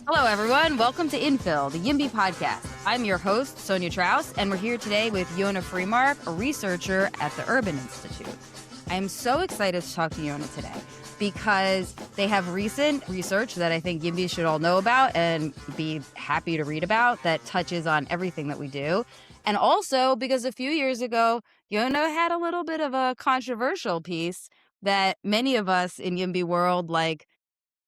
Hello, everyone. Welcome to Infill, the YIMBY podcast. I'm your host, Sonja Trauss, and we're here today with Yonah Freemark, a researcher at the Urban Institute. I'm so excited to talk to Yonah today because they have recent research that I think YIMBY should all know about and be happy to read about that touches on everything that we do. And also because a few years ago, Yonah had a little bit of a controversial piece that many of us in YIMBY world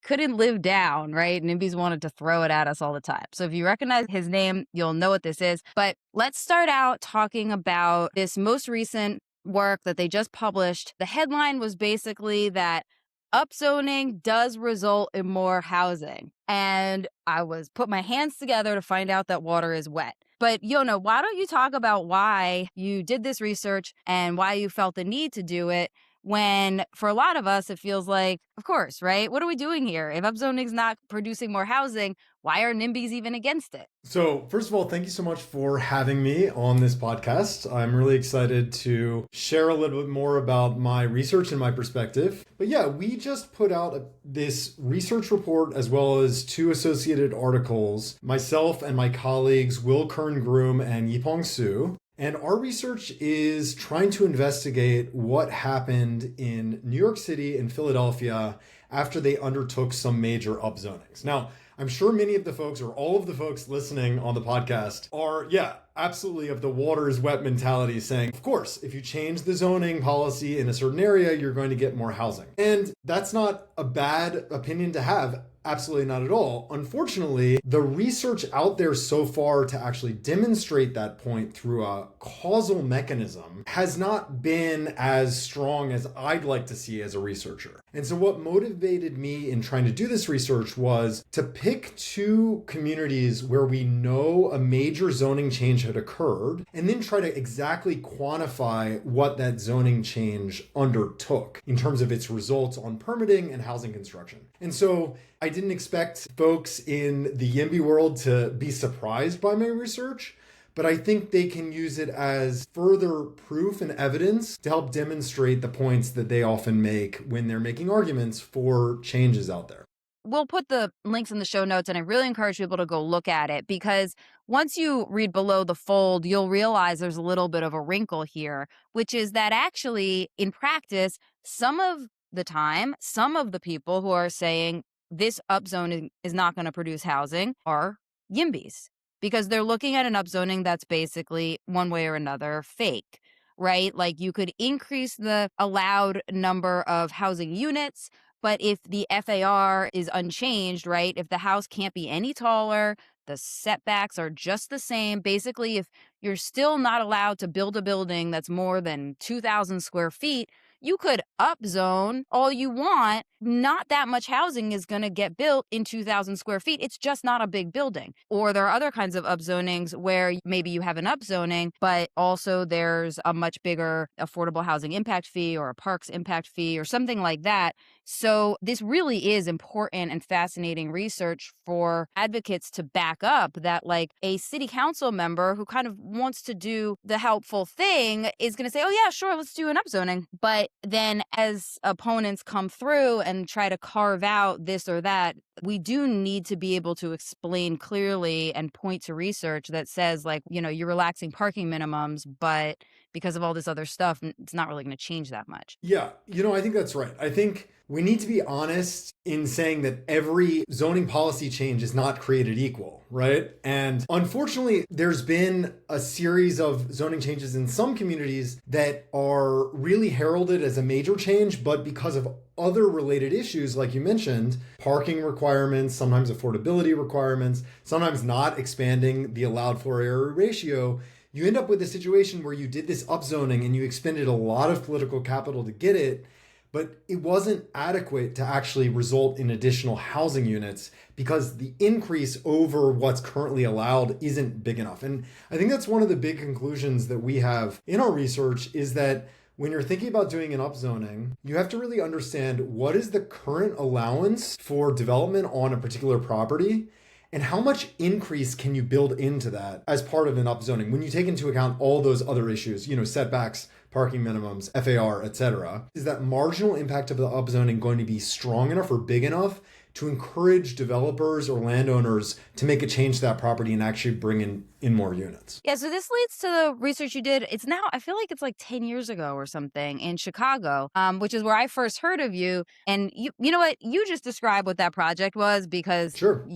couldn't live down, right? NIMBYs wanted to throw it at us all the time. So if you recognize his name, you'll know what this is. But let's start out talking about this most recent work that they just published. The headline was basically that upzoning does result in more housing. And I put my hands together to find out that water is wet. But Yonah, why don't you talk about why you did this research and why you felt the need to do it? When for a lot of us, it feels like, of course, right? What are we doing here? If upzoning is not producing more housing, why are NIMBYs even against it? So first of all, thank you so much for having me on this podcast. I'm really excited to share a little bit more about my research and my perspective. But yeah, we just put out this research report as well as two associated articles, myself and my colleagues Will Kern-Groom and Yipong Su. And our research is trying to investigate what happened in New York City and Philadelphia after they undertook some major upzonings. Now, I'm sure many of the folks or all of the folks listening on the podcast are, absolutely of the water is wet mentality, saying, of course, if you change the zoning policy in a certain area, you're going to get more housing. And that's not a bad opinion to have. Absolutely not at all. Unfortunately, the research out there so far to actually demonstrate that point through a causal mechanism has not been as strong as I'd like to see as a researcher. And so what motivated me in trying to do this research was to pick two communities where we know a major zoning change had occurred and then try to exactly quantify what that zoning change undertook in terms of its results on permitting and housing construction. And so I didn't expect folks in the YIMBY world to be surprised by my research, but I think they can use it as further proof and evidence to help demonstrate the points that they often make when they're making arguments for changes out there. We'll put the links in the show notes, and I really encourage people to go look at it because once you read below the fold, you'll realize there's a little bit of a wrinkle here, which is that actually in practice, some of the time, some of the people who are saying this upzoning is not going to produce housing are YIMBYs because they're looking at an upzoning that's basically one way or another fake, right? Like you could increase the allowed number of housing units, but if the FAR is unchanged, right? If the house can't be any taller, the setbacks are just the same. Basically, if you're still not allowed to build a building that's more than 2,000 square feet, you could upzone all you want. Not that much housing is going to get built in 2,000 square feet. It's just not a big building. Or there are other kinds of upzonings where maybe you have an upzoning, but also there's a much bigger affordable housing impact fee or a parks impact fee or something like that. So this really is important and fascinating research for advocates to back up that like a city council member who kind of wants to do the helpful thing is going to say, oh yeah, sure, let's do an upzoning. But then as opponents come through and try to carve out this or that, we do need to be able to explain clearly and point to research that says like, you're relaxing parking minimums, but because of all this other stuff, it's not really going to change that much. Yeah, I think that's right. I think we need to be honest in saying that every zoning policy change is not created equal, right? And unfortunately, there's been a series of zoning changes in some communities that are really heralded as a major change, but because of other related issues, like you mentioned, parking requirements, sometimes affordability requirements, sometimes not expanding the allowed floor area ratio, you end up with a situation where you did this upzoning and you expended a lot of political capital to get it, but it wasn't adequate to actually result in additional housing units because the increase over what's currently allowed isn't big enough. And I think that's one of the big conclusions that we have in our research is that when you're thinking about doing an upzoning, you have to really understand what is the current allowance for development on a particular property and how much increase can you build into that as part of an upzoning when you take into account all those other issues, setbacks, parking minimums, FAR, etc. Is that marginal impact of the upzoning going to be strong enough or big enough to encourage developers or landowners to make a change to that property and actually bring in more units. Yeah, so this leads to the research you did. It's now, I feel like it's like 10 years ago or something in Chicago, which is where I first heard of you. And you know what? You just described what that project was because Sure.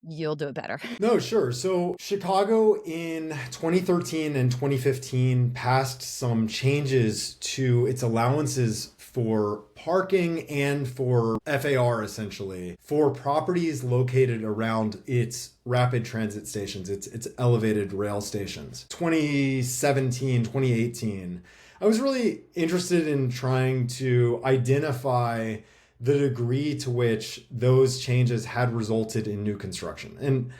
you'll do it better. No, sure. So Chicago in 2013 and 2015 passed some changes to its allowances for parking and for FAR, essentially, for properties located around its rapid transit stations, its elevated rail stations. 2017, 2018. I was really interested in trying to identify the degree to which those changes had resulted in new construction. And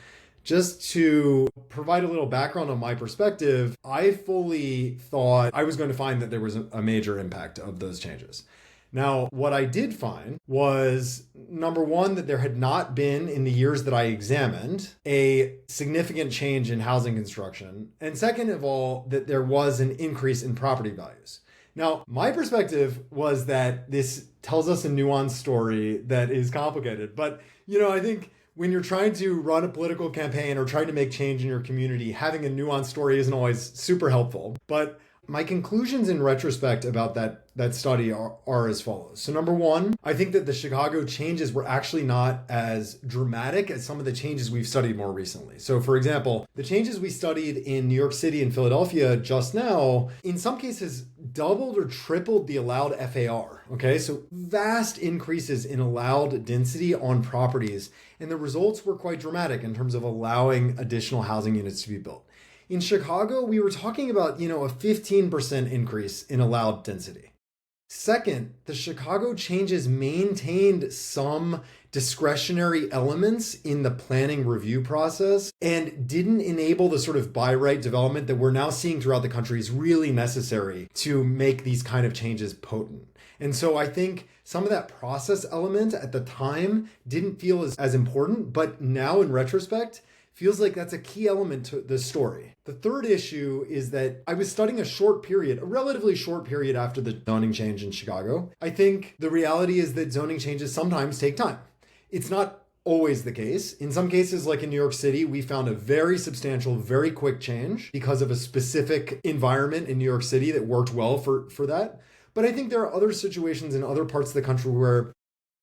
just to provide a little background on my perspective, I fully thought I was going to find that there was a major impact of those changes. Now, what I did find was, number one, that there had not been, in the years that I examined, a significant change in housing construction. And second of all, that there was an increase in property values. Now, my perspective was that this tells us a nuanced story that is complicated. But, I think when you're trying to run a political campaign or trying to make change in your community, having a nuanced story isn't always super helpful. But my conclusions in retrospect about that study are as follows. So number one, I think that the Chicago changes were actually not as dramatic as some of the changes we've studied more recently. So for example, the changes we studied in New York City and Philadelphia just now, in some cases, doubled or tripled the allowed FAR. Okay, so vast increases in allowed density on properties. And the results were quite dramatic in terms of allowing additional housing units to be built. In Chicago, we were talking about, a 15% increase in allowed density. Second, the Chicago changes maintained some discretionary elements in the planning review process and didn't enable the sort of by right development that we're now seeing throughout the country is really necessary to make these kind of changes potent. And so I think some of that process element at the time didn't feel as important, but now in retrospect, feels like that's a key element to the story. The third issue is that I was studying a relatively short period after the zoning change in Chicago. I think the reality is that zoning changes sometimes take time. It's not always the case. In some cases, like in New York City, we found a very substantial, very quick change because of a specific environment in New York City that worked well for that. But I think there are other situations in other parts of the country where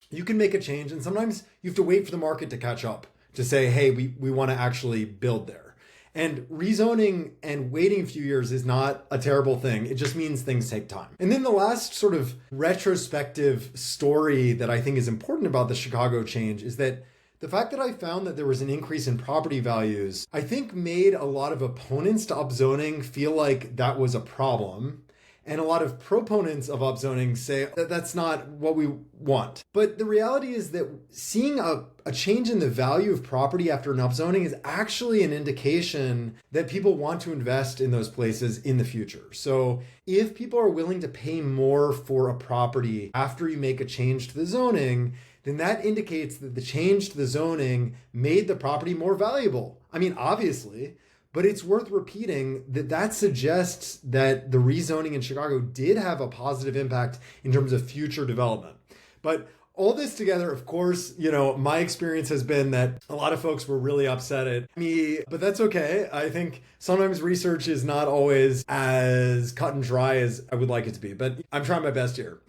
you can make a change and sometimes you have to wait for the market to catch up to say, hey, we want to actually build there. And rezoning and waiting a few years is not a terrible thing. It just means things take time. And then the last sort of retrospective story that I think is important about the Chicago change is that the fact that I found that there was an increase in property values, I think made a lot of opponents to upzoning feel like that was a problem. And a lot of proponents of upzoning say that that's not what we want. But the reality is that seeing a change in the value of property after an upzoning is actually an indication that people want to invest in those places in the future. So if people are willing to pay more for a property after you make a change to the zoning, then that indicates that the change to the zoning made the property more valuable. I mean, obviously, but it's worth repeating that suggests that the rezoning in Chicago did have a positive impact in terms of future development. But all this together, of course, my experience has been that a lot of folks were really upset at me, but that's okay. I think sometimes research is not always as cut and dry as I would like it to be, but I'm trying my best here.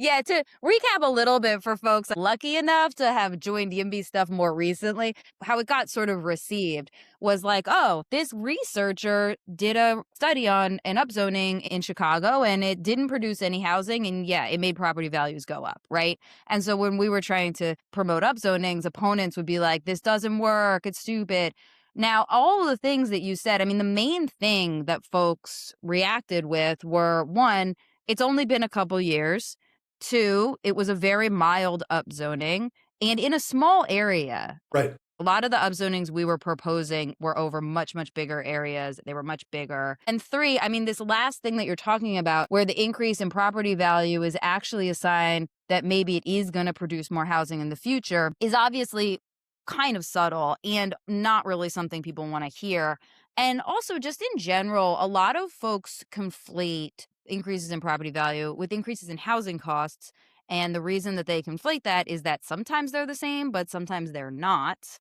Yeah, to recap a little bit for folks lucky enough to have joined YIMBY stuff more recently, how it got sort of received was like, oh, this researcher did a study on an upzoning in Chicago and it didn't produce any housing. And yeah, it made property values go up, right? And so when we were trying to promote upzonings, opponents would be like, this doesn't work, it's stupid. Now, all of the things that you said, I mean, the main thing that folks reacted with were one, it's only been a couple years. Two, it was a very mild upzoning and in a small area. Right. A lot of the upzonings we were proposing were over much, much bigger areas. They were much bigger. And three, I mean, this last thing that you're talking about, where the increase in property value is actually a sign that maybe it is going to produce more housing in the future, is obviously kind of subtle and not really something people want to hear. And also, just in general, a lot of folks conflate increases in property value with increases in housing costs. And the reason that they conflate that is that sometimes they're the same, but sometimes they're not.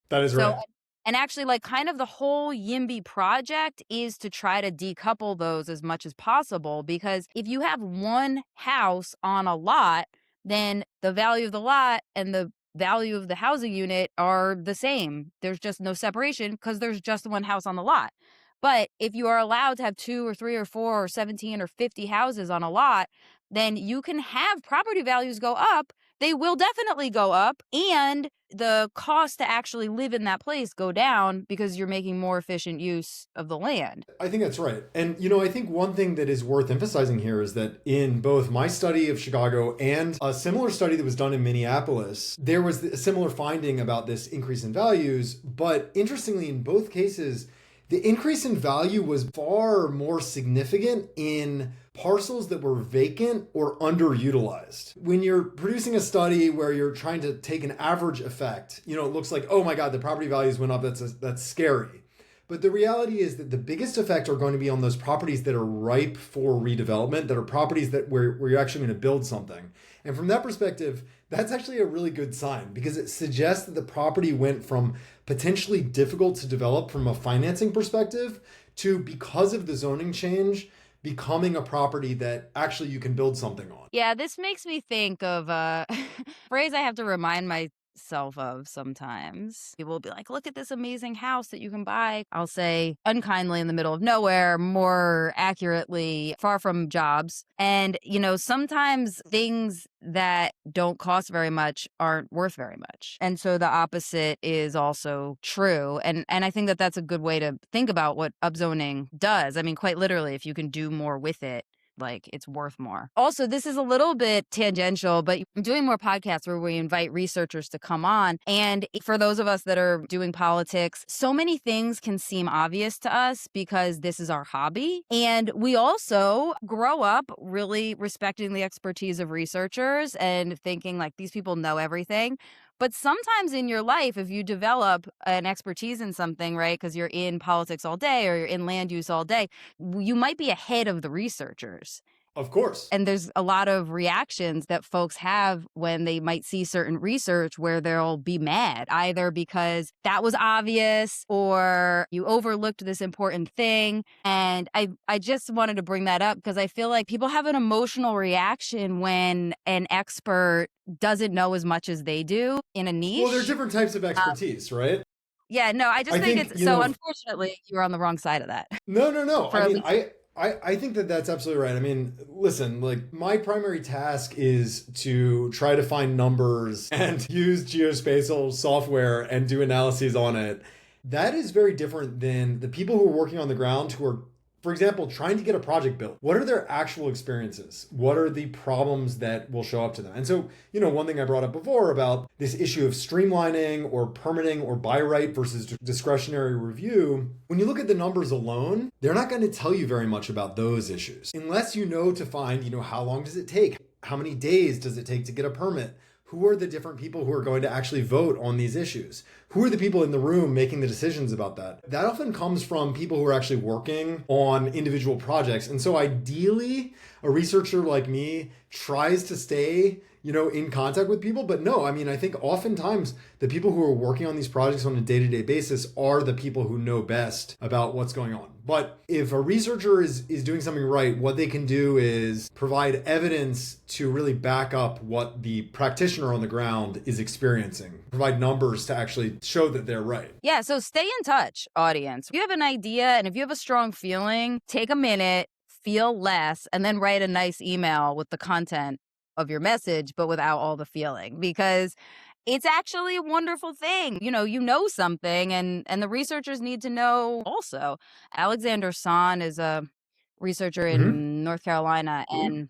That is So, right. and actually, like, kind of the whole YIMBY project is to try to decouple those as much as possible, because if you have one house on a lot, then the value of the lot and the value of the housing unit are the same. There's just no separation because there's just one house on the lot. But if you are allowed to have 2 or 3 or 4 or 17 or 50 houses on a lot, then you can have property values go up. They will definitely go up, and the cost to actually live in that place go down because you're making more efficient use of the land. I think that's right. And, I think one thing that is worth emphasizing here is that in both my study of Chicago and a similar study that was done in Minneapolis, there was a similar finding about this increase in values. But interestingly, in both cases, the increase in value was far more significant in parcels that were vacant or underutilized. When you're producing a study where you're trying to take an average effect, it looks like, oh my God, the property values went up. That's scary. But the reality is that the biggest effect are going to be on those properties that are ripe for redevelopment, that are properties where you're actually going to build something. And from that perspective, that's actually a really good sign, because it suggests that the property went from potentially difficult to develop from a financing perspective to, because of the zoning change, becoming a property that actually you can build something on. Yeah, this makes me think of a phrase I have to remind myself of sometimes. People will be like, look at this amazing house that you can buy. I'll say, unkindly, in the middle of nowhere, more accurately, far from jobs. And, sometimes things that don't cost very much aren't worth very much. And so the opposite is also true. And I think that that's a good way to think about what upzoning does. I mean, quite literally, if you can do more with it, like, it's worth more. Also, this is a little bit tangential, but I'm doing more podcasts where we invite researchers to come on. And for those of us that are doing politics, so many things can seem obvious to us because this is our hobby. And we also grow up really respecting the expertise of researchers and thinking like these people know everything. But sometimes in your life, if you develop an expertise in something, right, because you're in politics all day or you're in land use all day, you might be ahead of the researchers. Of course. And there's a lot of reactions that folks have when they might see certain research where they'll be mad, either because that was obvious or you overlooked this important thing. And I just wanted to bring that up because I feel like people have an emotional reaction when an expert doesn't know as much as they do in a niche. Well, there are different types of expertise, right? Yeah, no, I just I think think, it's so unfortunately you're on the wrong side of that. No. For I at mean, least I think that that's absolutely right. I mean, listen, like, my primary task is to try to find numbers and use geospatial software and do analyses on it. That is very different than the people who are working on the ground who are, for example, trying to get a project built. What are their actual experiences? What are the problems that will show up to them? And so, one thing I brought up before about this issue of streamlining or permitting or by right versus discretionary review, when you look at the numbers alone, they're not going to tell you very much about those issues. Unless you know to find, how long does it take? How many days does it take to get a permit? Who are the different people who are going to actually vote on these issues? Who are the people in the room making the decisions about that? That often comes from people who are actually working on individual projects. And so ideally, a researcher like me tries to stay, in contact with people. But no, I mean, I think oftentimes the people who are working on these projects on a day-to-day basis are the people who know best about what's going on. But if a researcher is doing something right, what they can do is provide evidence to really back up what the practitioner on the ground is experiencing, provide numbers to actually show that they're right. Yeah, so stay in touch, audience. If you have an idea and if you have a strong feeling, take a minute, feel less, and then write a nice email with the content of your message, but without all the feeling, because it's actually a wonderful thing. You know something, and the researchers need to know also. Alexander Son is a researcher Mm-hmm. in North Carolina, and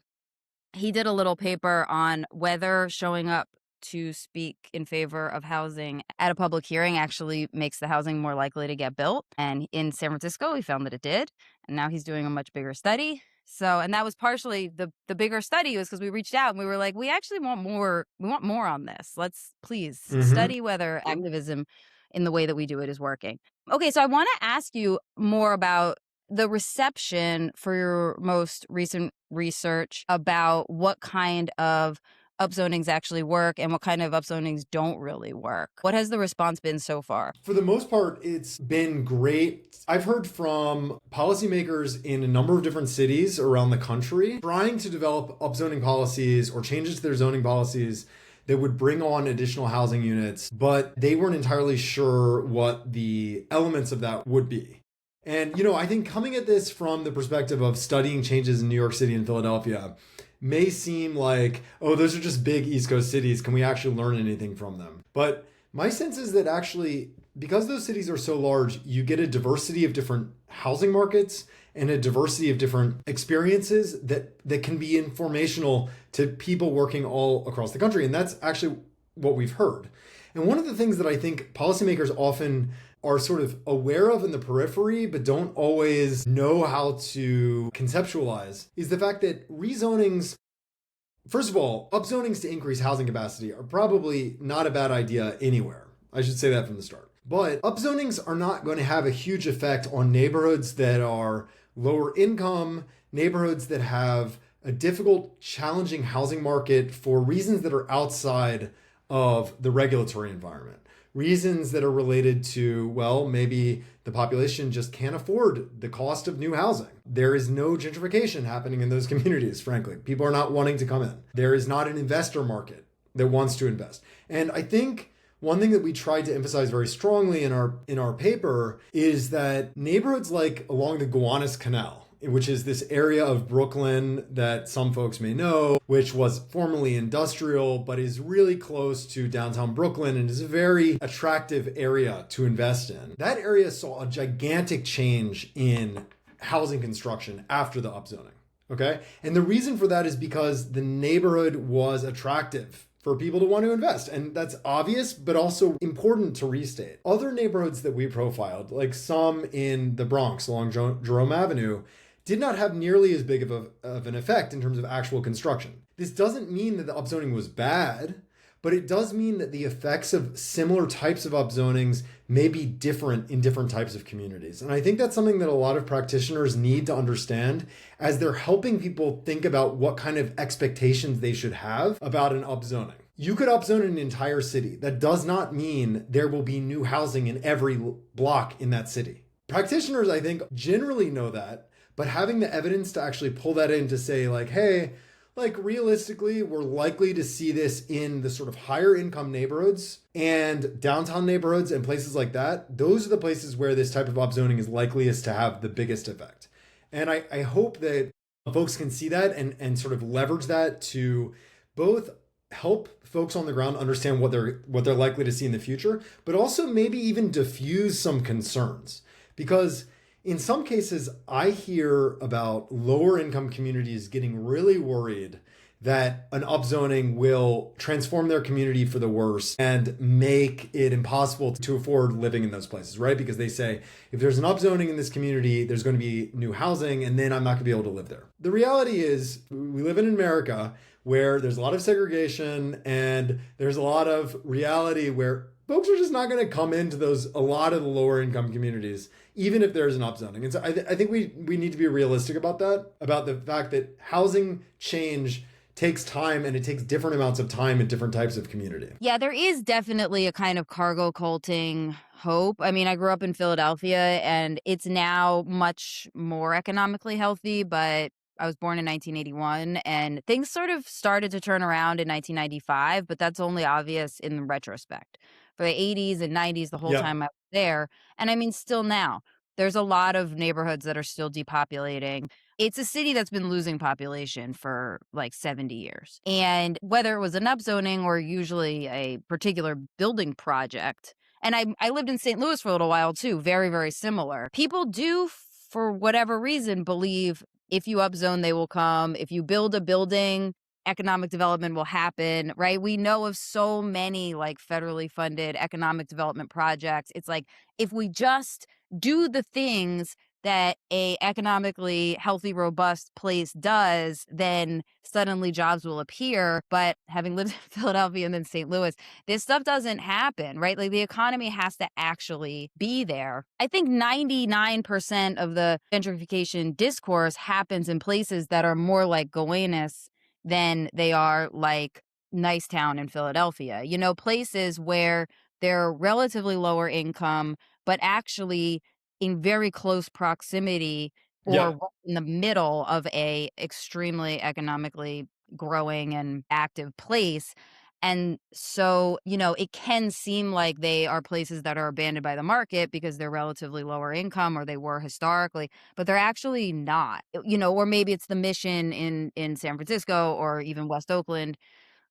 he did a little paper on whether showing up to speak in favor of housing at a public hearing actually makes the housing more likely to get built. And in San Francisco, he found that it did. And now he's doing a much bigger study. So, and that was partially the bigger study was because we reached out and we were like, we actually want more. We want more on this. Let's please Mm-hmm. study whether activism in the way that we do it is working. Okay, so I want to ask you more about the reception for your most recent research about what kind of upzonings actually work and what kind of upzonings don't really work? What has the response been so far? For the most part, it's been great. I've heard from policymakers in a number of different cities around the country trying to develop upzoning policies or changes to their zoning policies that would bring on additional housing units, but they weren't entirely sure what the elements of that would be. And, I think coming at this from the perspective of studying changes in New York City and Philadelphia may seem like, oh, those are just big East Coast cities. Can we actually learn anything from them? But my sense is that actually, because those cities are so large, you get a diversity of different housing markets and a diversity of different experiences that can be informational to people working all across the country. And that's actually what we've heard. And one of the things that I think policymakers often are sort of aware of in the periphery, but don't always know how to conceptualize, is the fact that rezonings, first of all, upzonings to increase housing capacity are probably not a bad idea anywhere. I should say that from the start. But upzonings are not going to have a huge effect on neighborhoods that are lower income, neighborhoods that have a difficult, challenging housing market for reasons that are outside of the regulatory environment. Reasons that are related to, well, maybe the population just can't afford the cost of new housing. There is no gentrification happening in those communities, frankly. People are not wanting to come in. There is not an investor market that wants to invest. And I think one thing that we tried to emphasize very strongly in our paper is that neighborhoods like along the Gowanus Canal, which is this area of Brooklyn that some folks may know, which was formerly industrial, but is really close to downtown Brooklyn and is a very attractive area to invest in. That area saw a gigantic change in housing construction after the upzoning, okay? And the reason for that is because the neighborhood was attractive for people to want to invest. And that's obvious, but also important to restate. Other neighborhoods that we profiled, like some in the Bronx along Jerome Avenue, did not have nearly as big of an effect in terms of actual construction. This doesn't mean that the upzoning was bad, but it does mean that the effects of similar types of upzonings may be different in different types of communities. And I think that's something that a lot of practitioners need to understand as they're helping people think about what kind of expectations they should have about an upzoning. You could upzone an entire city. That does not mean there will be new housing in every block in that city. Practitioners, I think, generally know that, but having the evidence to actually pull that in to say like, hey, like realistically, we're likely to see this in the sort of higher income neighborhoods and downtown neighborhoods and places like that. Those are the places where this type of upzoning is likeliest to have the biggest effect. And I hope that folks can see that and sort of leverage that to both help folks on the ground understand what they're likely to see in the future, but also maybe even diffuse some concerns. Because in some cases, I hear about lower income communities getting really worried that an upzoning will transform their community for the worse and make it impossible to afford living in those places, right? Because they say, if there's an upzoning in this community, there's going to be new housing, and then I'm not going to be able to live there. The reality is, we live in America where there's a lot of segregation and there's a lot of reality where folks are just not going to come into a lot of the lower income communities, even if there's an upzoning. And so I think we need to be realistic about that, about the fact that housing change takes time and it takes different amounts of time in different types of community. Yeah, there is definitely a kind of cargo culting hope. I mean, I grew up in Philadelphia and it's now much more economically healthy, but I was born in 1981 and things sort of started to turn around in 1995, but that's only obvious in retrospect. For the 80s and 90s, the whole Yeah. time I was there. And I mean, still now, there's a lot of neighborhoods that are still depopulating. It's a city that's been losing population for like 70 years. And whether it was an upzoning or usually a particular building project, and I lived in St. Louis for a little while too, very, very similar. People do, for whatever reason, believe if you upzone, they will come. If you build a building, economic development will happen, right? We know of so many like federally funded economic development projects. It's like, if we just do the things that a economically healthy, robust place does, then suddenly jobs will appear. But having lived in Philadelphia and then St. Louis, this stuff doesn't happen, right? Like the economy has to actually be there. I think 99% of the gentrification discourse happens in places that are more like Gowanus than they are like nice town in Philadelphia, places where they're relatively lower income, but actually in very close proximity or Yeah. right in the middle of a extremely economically growing and active place. And so, it can seem like they are places that are abandoned by the market because they're relatively lower income or they were historically, but they're actually not. Or maybe it's the Mission in San Francisco or even West Oakland.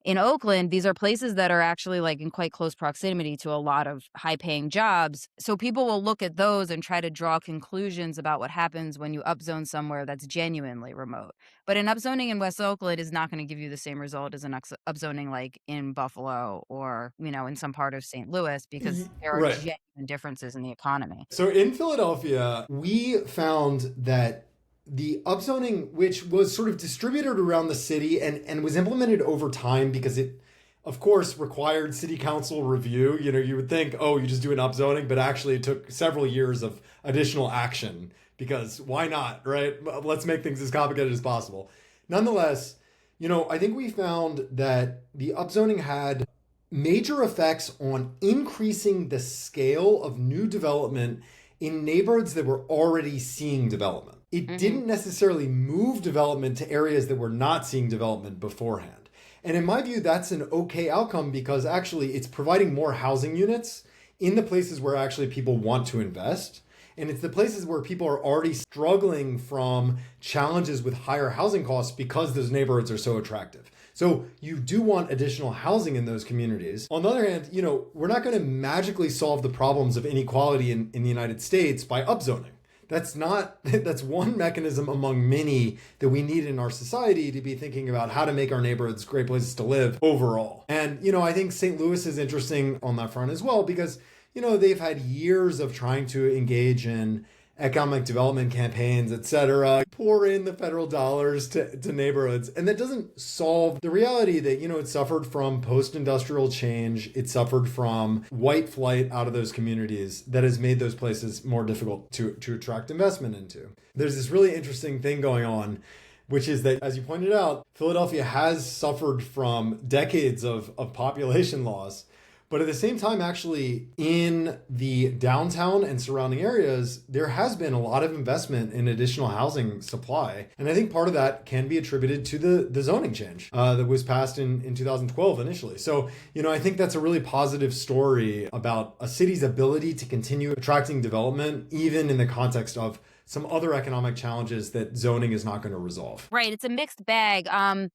In Oakland, these are places that are actually, like, in quite close proximity to a lot of high-paying jobs, so people will look at those and try to draw conclusions about what happens when you upzone somewhere that's genuinely remote. But an upzoning in West Oakland is not gonna give you the same result as an upzoning, like, in Buffalo or, in some part of St. Louis because there are Right. genuine differences in the economy. So in Philadelphia, we found that the upzoning, which was sort of distributed around the city and was implemented over time because it, of course, required city council review. You would think, oh, you just do an upzoning, but actually it took several years of additional action because why not, right? Let's make things as complicated as possible. Nonetheless, I think we found that the upzoning had major effects on increasing the scale of new development in neighborhoods that were already seeing development. It Mhm. didn't necessarily move development to areas that were not seeing development beforehand. And in my view, that's an okay outcome because actually it's providing more housing units in the places where actually people want to invest. And it's the places where people are already struggling from challenges with higher housing costs because those neighborhoods are so attractive. So you do want additional housing in those communities. On the other hand, we're not going to magically solve the problems of inequality in the United States by upzoning. That's one mechanism among many that we need in our society to be thinking about how to make our neighborhoods great places to live overall. And, I think St. Louis is interesting on that front as well because, they've had years of trying to engage in economic development campaigns, etc., pour in the federal dollars to neighborhoods. And that doesn't solve the reality that, it suffered from post-industrial change. It suffered from white flight out of those communities that has made those places more difficult to attract investment into. There's this really interesting thing going on, which is that, as you pointed out, Philadelphia has suffered from decades of population loss. But at the same time, actually, in the downtown and surrounding areas, there has been a lot of investment in additional housing supply. And I think part of that can be attributed to the zoning change that was passed in 2012 initially. So, I think that's a really positive story about a city's ability to continue attracting development, even in the context of some other economic challenges that zoning is not going to resolve. Right, it's a mixed bag,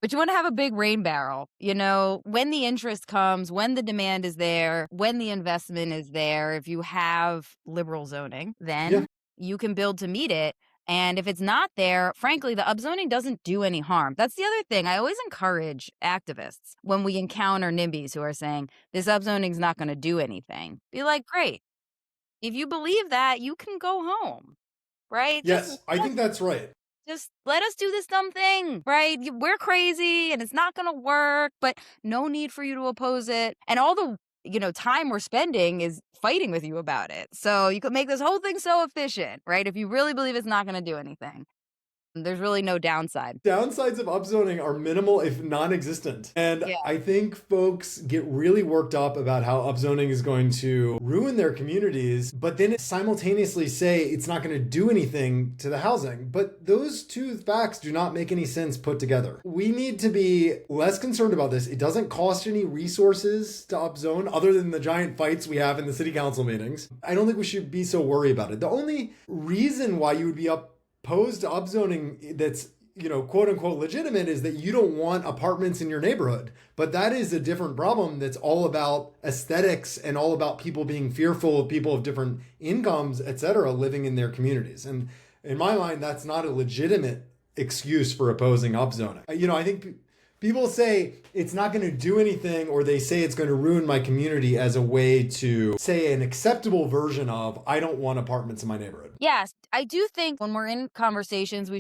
but you wanna have a big rain barrel, when the interest comes, when the demand is there, when the investment is there, if you have liberal zoning, Yeah. then you can build to meet it, and if it's not there, frankly, the upzoning doesn't do any harm. That's the other thing, I always encourage activists when we encounter NIMBYs who are saying, "This upzoning's not gonna do anything." Be like, "Great, if you believe that, you can go home." Right? Yes, I think that's right. Just let us do this dumb thing, right? We're crazy and it's not going to work, but no need for you to oppose it. And all the, time we're spending is fighting with you about it. So you could make this whole thing so efficient, right? If you really believe it's not going to do anything, there's really no downside. Downsides of upzoning are minimal, if non-existent. And Yeah. I think folks get really worked up about how upzoning is going to ruin their communities, but then simultaneously say it's not going to do anything to the housing. But those two facts do not make any sense put together. We need to be less concerned about this. It doesn't cost any resources to upzone other than the giant fights we have in the city council meetings. I don't think we should be so worried about it. The only reason why you would be opposed to upzoning that's quote unquote legitimate is that you don't want apartments in your neighborhood. But that is a different problem that's all about aesthetics and all about people being fearful of people of different incomes, etc., living in their communities. And in my mind, that's not a legitimate excuse for opposing upzoning. I think people say it's not going to do anything, or they say it's going to ruin my community as a way to say an acceptable version of, I don't want apartments in my neighborhood. Yes, I do think when we're in conversations,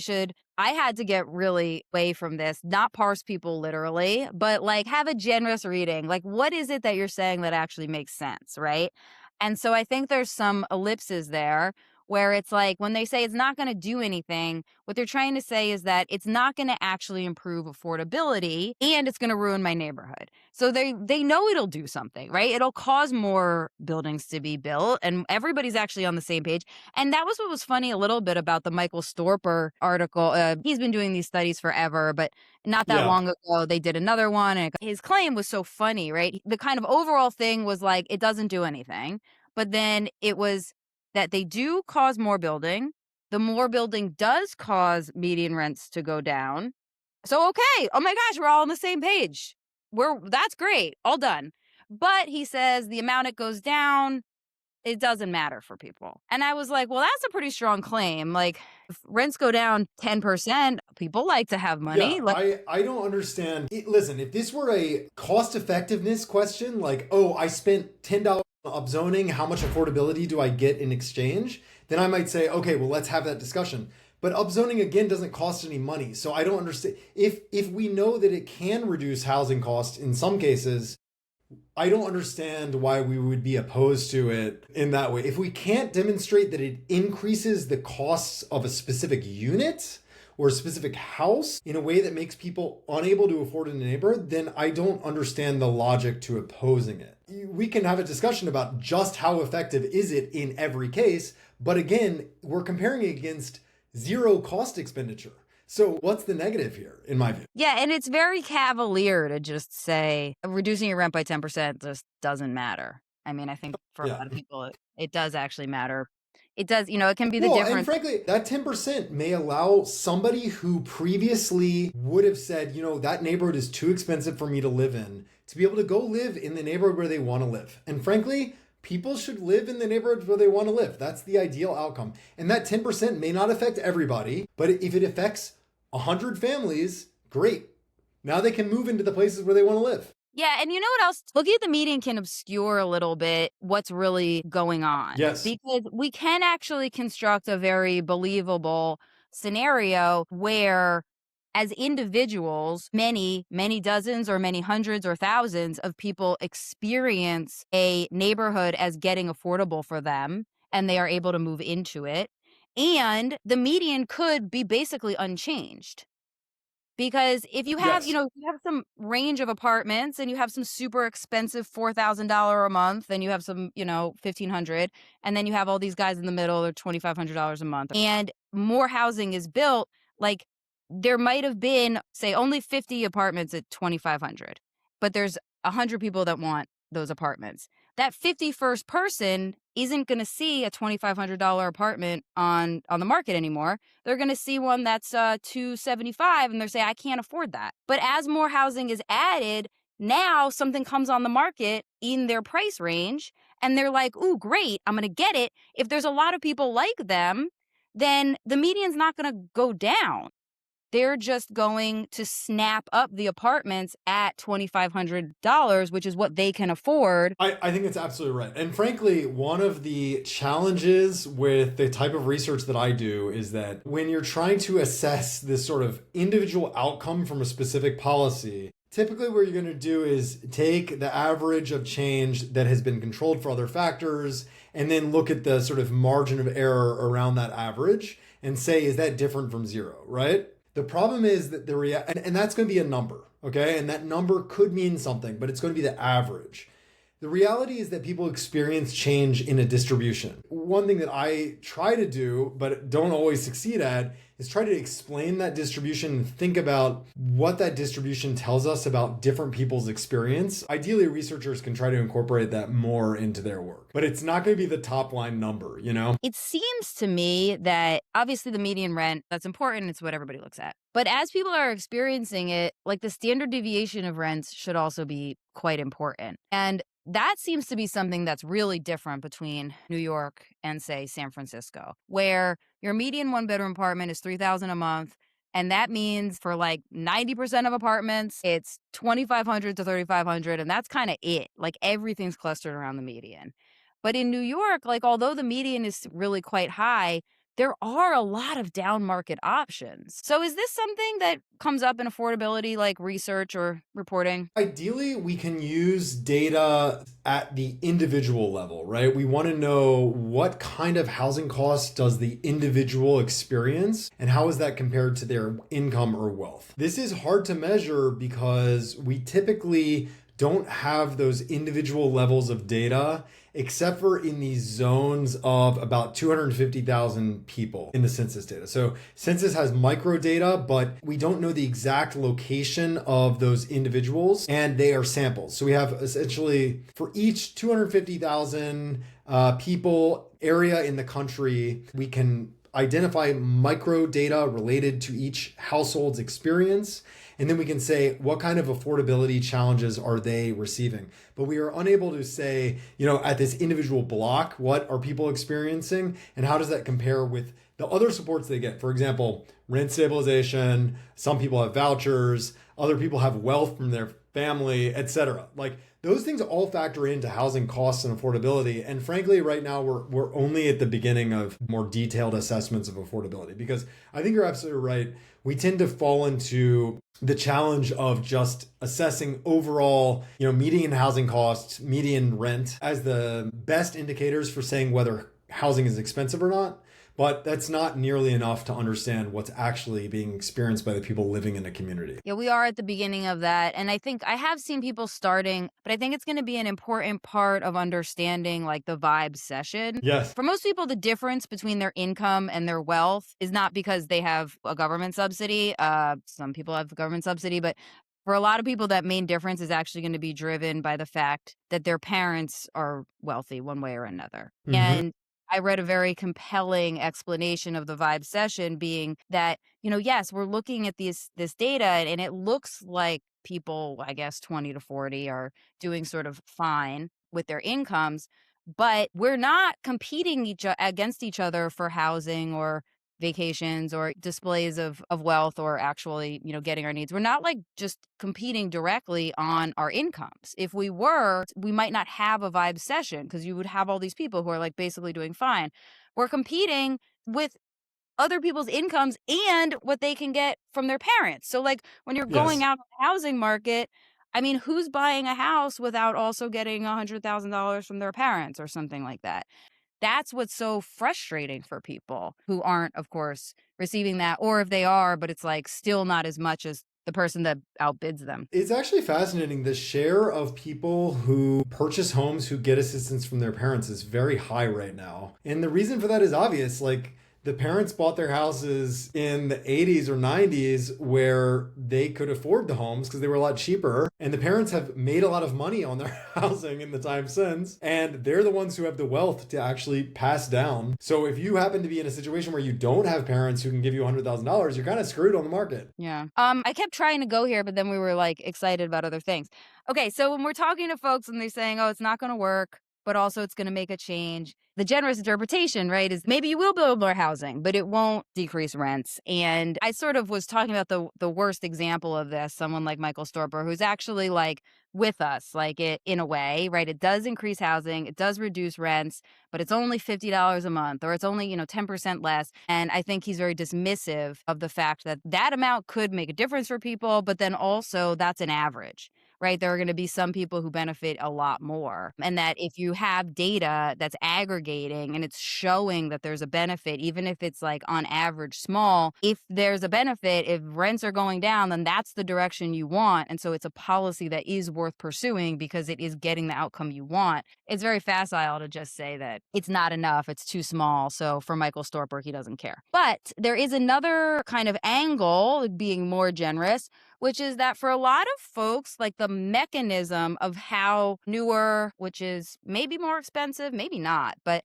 I had to get really away from this, not parse people literally, but like have a generous reading. Like, what is it that you're saying that actually makes sense, right? And so I think there's some ellipses there where it's like when they say it's not going to do anything, what they're trying to say is that it's not going to actually improve affordability and it's going to ruin my neighborhood. So they know it'll do something, right? It'll cause more buildings to be built and everybody's actually on the same page. And that was what was funny a little bit about the Michael Storper article. He's been doing these studies forever, but not that Yeah. long ago, they did another one. And his claim was so funny, right? The kind of overall thing was like, it doesn't do anything. But then it was that they do cause more building. The more building does cause median rents to go down. So, okay. Oh my gosh, we're all on the same page. That's great. All done. But he says the amount it goes down, it doesn't matter for people. And I was like, well, that's a pretty strong claim. Like, if rents go down 10%, people like to have Yeah, money. Like, I don't understand. Listen, if this were a cost effectiveness question, like, oh, I spent $10 on upzoning, how much affordability do I get in exchange? Then I might say, okay, well, let's have that discussion. But upzoning again doesn't cost any money. So I don't understand. If we know that it can reduce housing costs in some cases, I don't understand why we would be opposed to it in that way. If we can't demonstrate that it increases the costs of a specific unit or a specific house in a way that makes people unable to afford in a neighborhood, then I don't understand the logic to opposing it. We can have a discussion about just how effective is it in every case, but again, we're comparing it against zero cost expenditure. So what's the negative here, in my view? yeah, and it's very cavalier to just say reducing your rent by 10% just doesn't matter. I mean, I think for a Yeah. lot of people, it does actually matter. It does, it can be the Well, and difference. frankly, that 10% may allow somebody who previously would have said, that neighborhood is too expensive for me to live in, to be able to go live in the neighborhood where they want to live. And frankly, people should live in the neighborhoods where they want to live. That's the ideal outcome. And that 10% may not affect everybody, but if it affects 100 families, great. Now they can move into the places where they want to live. Yeah, and you know what else? Looking at the median can obscure a little bit what's really going on. Yes. Because we can actually construct a very believable scenario where, as individuals, many, many dozens or many hundreds or thousands of people experience a neighborhood as getting affordable for them and they are able to move into it. And the median could be basically unchanged. Because if you have, Yes. you have some range of apartments and you have some super expensive $4,000 a month and you have some, 1,500 and then you have all these guys in the middle, they're $2,500 a month and more housing is built, like there might have been, say, only 50 apartments at 2,500, but there's 100 people that want those apartments. That 51st person isn't going to see a $2,500 apartment on the market anymore. They're going to see one that's $275 and they're saying, I can't afford that. But as more housing is added, now something comes on the market in their price range and they're like, ooh, great, I'm going to get it. If there's a lot of people like them, then the median's not going to go down. They're just going to snap up the apartments at $2,500, which is what they can afford. I think it's absolutely right. And frankly, one of the challenges with the type of research that I do is that when you're trying to assess this sort of individual outcome from a specific policy, typically what you're going to do is take the average of change that has been controlled for other factors and then look at the sort of margin of error around that average and say, is that different from zero, right? The problem is that and that's going to be a number, okay? And that number could mean something, but it's going to be the average. The reality is that people experience change in a distribution. One thing that I try to do, but don't always succeed at, is try to explain that distribution and think about what that distribution tells us about different people's experience. Ideally, researchers can try to incorporate that more into their work, but it's not going to be the top line number, It seems to me that obviously the median rent, that's important. It's what everybody looks at. But as people are experiencing it, like the standard deviation of rents should also be quite important. And that seems to be something that's really different between New York and, say, San Francisco, where your median one-bedroom apartment is $3,000 a month. And that means for like 90% of apartments, it's 2,500 to 3,500. And that's kind of it. Like everything's clustered around the median. But in New York, like although the median is really quite high, there are a lot of down market options. So is this something that comes up in affordability like research or reporting? Ideally, we can use data at the individual level, right? We want to know what kind of housing costs does the individual experience and how is that compared to their income or wealth. This is hard to measure because we typically don't have those individual levels of data except for in these zones of about 250,000 people in the census data. So census has micro data, but we don't know the exact location of those individuals and they are samples. So we have essentially for each 250,000 people area in the country, we can identify micro data related to each household's experience. And then we can say, what kind of affordability challenges are they receiving? But we are unable to say, at this individual block, what are people experiencing? And how does that compare with the other supports they get? For example, rent stabilization, some people have vouchers, other people have wealth from their family, etc. Like those things all factor into housing costs and affordability. And frankly, right now we're only at the beginning of more detailed assessments of affordability because I think you're absolutely right. We tend to fall into the challenge of just assessing overall, median housing costs, median rent as the best indicators for saying whether housing is expensive or not. But that's not nearly enough to understand what's actually being experienced by the people living in a community. Yeah, we are at the beginning of that. And I think I have seen people starting, but I think it's going to be an important part of understanding like the vibe session. Yes. For most people, the difference between their income and their wealth is not because they have a government subsidy. Some people have a government subsidy, but for a lot of people, that main difference is actually going to be driven by the fact that their parents are wealthy one way or another. Mm-hmm. And I read a very compelling explanation of the vibe session being that, yes, we're looking at this data and it looks like people, I guess 20 to 40 are doing sort of fine with their incomes, but we're not competing against each other for housing or vacations or displays of wealth or actually, getting our needs. We're not like just competing directly on our incomes. If we were, we might not have a vibe session because you would have all these people who are like basically doing fine. We're competing with other people's incomes and what they can get from their parents. So like when you're going Yes. out on the housing market, I mean, who's buying a house without also getting $100,000 from their parents or something like that? That's what's so frustrating for people who aren't, of course, receiving that, or if they are, but it's like still not as much as the person that outbids them. It's actually fascinating. The share of people who purchase homes who get assistance from their parents is very high right now. And the reason for that is obvious. Like, the parents bought their houses in the 80s or 90s where they could afford the homes because they were a lot cheaper. And the parents have made a lot of money on their housing in the time since. And they're the ones who have the wealth to actually pass down. So if you happen to be in a situation where you don't have parents who can give you $100,000, you're kind of screwed on the market. Yeah. I kept trying to go here, but then we were like excited about other things. Okay, so when we're talking to folks and they're saying, "Oh, it's not going to work," but also it's going to make a change. The generous interpretation, right, is maybe you will build more housing, but it won't decrease rents. And I sort of was talking about the worst example of this, someone like Michael Storper, who's actually like with us, like it in a way, right? It does increase housing, it does reduce rents, but it's only $50 a month, or it's only, 10% less. And I think he's very dismissive of the fact that that amount could make a difference for people, but then also that's an average. Right. There are going to be some people who benefit a lot more. And that if you have data that's aggregating and it's showing that there's a benefit, even if it's like on average small, if there's a benefit, if rents are going down, then that's the direction you want. And so it's a policy that is worth pursuing because it is getting the outcome you want. It's very facile to just say that it's not enough, it's too small. So for Michael Storper, he doesn't care. But there is another kind of angle, being more generous, which is that for a lot of folks, like the mechanism of how newer, which is maybe more expensive, maybe not, but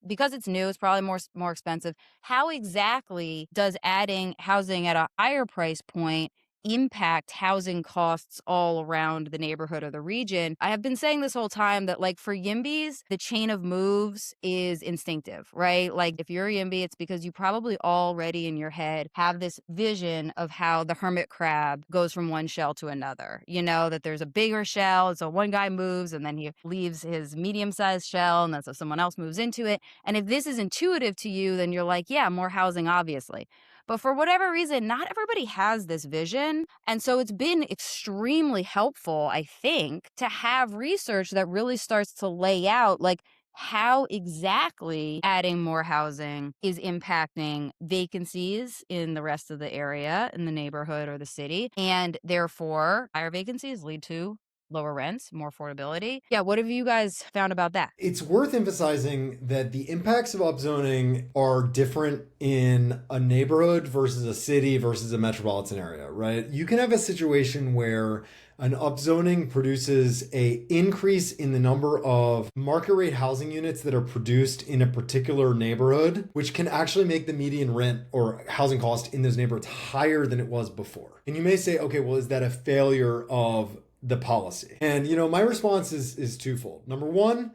because it's new, it's probably more expensive. How exactly does adding housing at a higher price point impact housing costs all around the neighborhood or the region. I have been saying this whole time that, like, for YIMBYs, the chain of moves is instinctive, right? Like, if you're a YIMBY, it's because you probably already in your head have this vision of how the hermit crab goes from one shell to another. You know, that there's a bigger shell. So one guy moves and then he leaves his medium sized shell, and then so someone else moves into it. And if this is intuitive to you, then you're like, yeah, more housing, obviously. But for whatever reason, not everybody has this vision. And so it's been extremely helpful, I think, to have research that really starts to lay out, like, how exactly adding more housing is impacting vacancies in the rest of the area, in the neighborhood or the city. And therefore, higher vacancies lead to lower rents, more affordability. Yeah, what have you guys found about that? It's worth emphasizing that the impacts of upzoning are different in a neighborhood versus a city versus a metropolitan area, right? You can have a situation where an upzoning produces a increase in the number of market rate housing units that are produced in a particular neighborhood, which can actually make the median rent or housing cost in those neighborhoods higher than it was before. And you may say, okay, well, is that a failure of the policy? And my response is twofold. Number one,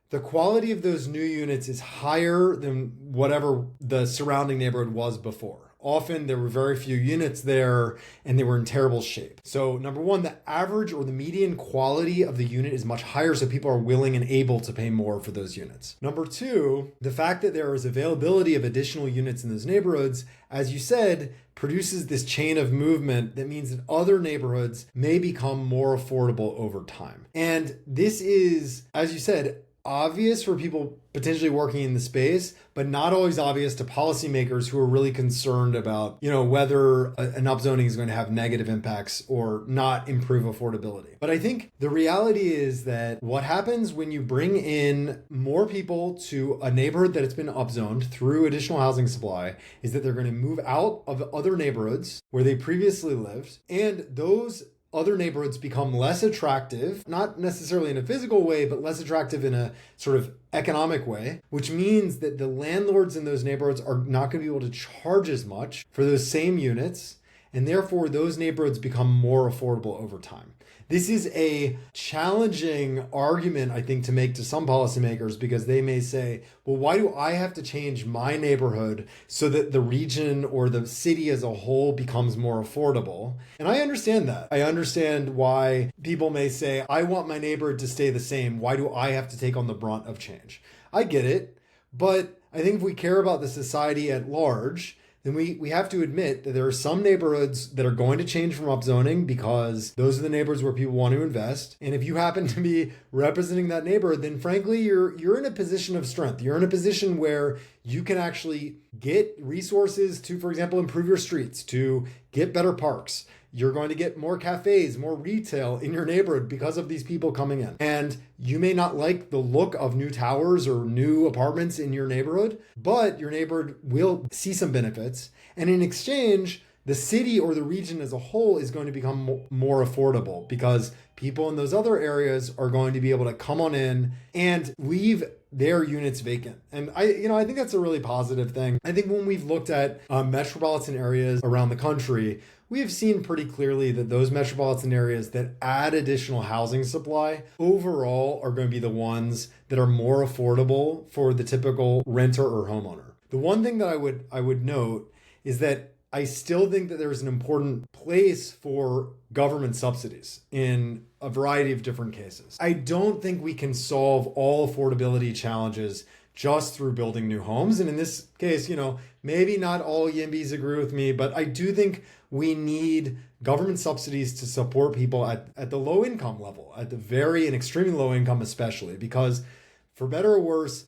the quality of those new units is higher than whatever the surrounding neighborhood was before. Often there were very few units there and they were in terrible shape. So number one, the average or the median quality of the unit is much higher, so people are willing and able to pay more for those units. Number two, the fact that there is availability of additional units in those neighborhoods, as you said, produces this chain of movement that means that other neighborhoods may become more affordable over time. And this is, as you said, obvious for people potentially working in the space, but not always obvious to policymakers who are really concerned about, whether an upzoning is going to have negative impacts or not improve affordability. But I think the reality is that what happens when you bring in more people to a neighborhood that it's been upzoned through additional housing supply is that they're going to move out of other neighborhoods where they previously lived, and those other neighborhoods become less attractive, not necessarily in a physical way, but less attractive in a sort of economic way, which means that the landlords in those neighborhoods are not going to be able to charge as much for those same units, and therefore those neighborhoods become more affordable over time. This is a challenging argument, I think, to make to some policymakers, because they may say, well, why do I have to change my neighborhood so that the region or the city as a whole becomes more affordable? And I understand that. I understand why people may say, I want my neighborhood to stay the same. Why do I have to take on the brunt of change? I get it. But I think if we care about the society at large, then we have to admit that there are some neighborhoods that are going to change from upzoning because those are the neighborhoods where people want to invest. And if you happen to be representing that neighborhood, then frankly, you're in a position of strength. You're in a position where you can actually get resources to, for example, improve your streets, to get better parks. You're going to get more cafes, more retail in your neighborhood because of these people coming in. And you may not like the look of new towers or new apartments in your neighborhood, but your neighborhood will see some benefits. And in exchange, the city or the region as a whole is going to become more affordable because people in those other areas are going to be able to come on in and leave their units vacant. And I think that's a really positive thing. I think when we've looked at metropolitan areas around the country, we have seen pretty clearly that those metropolitan areas that add additional housing supply overall are going to be the ones that are more affordable for the typical renter or homeowner. The one thing that I would note is that I still think that there's an important place for government subsidies in a variety of different cases. I don't think we can solve all affordability challenges just through building new homes. And in this case, maybe not all YIMBYs agree with me, but I do think we need government subsidies to support people at the low income level, at the very and extremely low income especially, because for better or worse,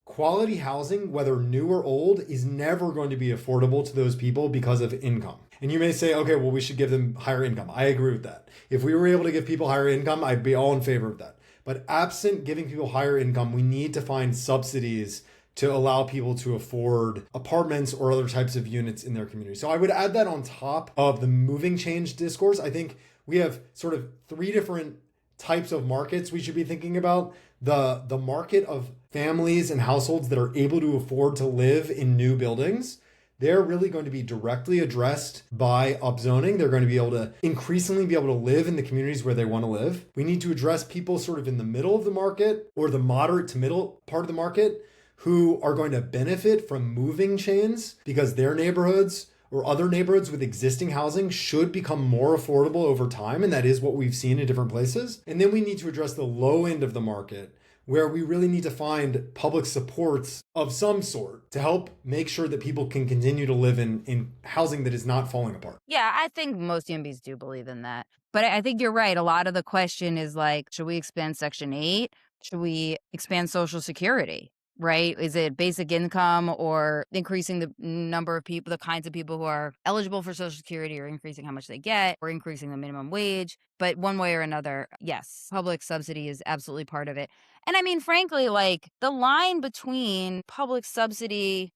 quality housing, whether new or old, is never going to be affordable to those people because of income. And you may say, okay, well, we should give them higher income. I agree with that. If we were able to give people higher income, I'd be all in favor of that. But absent giving people higher income, we need to find subsidies to allow people to afford apartments or other types of units in their community. So I would add that on top of the moving change discourse. I think we have sort of three different types of markets we should be thinking about. The market of families and households that are able to afford to live in new buildings. they're really going to be directly addressed by upzoning. They're going to be able to increasingly be able to live in the communities where they want to live. We need to address people sort of in the middle of the market or the moderate to middle part of the market who are going to benefit from moving chains because their neighborhoods or other neighborhoods with existing housing should become more affordable over time. And that is what we've seen in different places. And then we need to address the low end of the market where we really need to find public supports of some sort to help make sure that people can continue to live in housing that is not falling apart. Yeah, I think most YIMBYs do believe in that. But I think you're right. A lot of the question is like, should we expand Section 8? Should we expand Social Security? Right? Is it basic income or increasing the number of people, the kinds of people who are eligible for Social Security, or increasing how much they get, or increasing the minimum wage? But one way or another, yes, public subsidy is absolutely part of it. And I mean, frankly, like the line between public subsidy,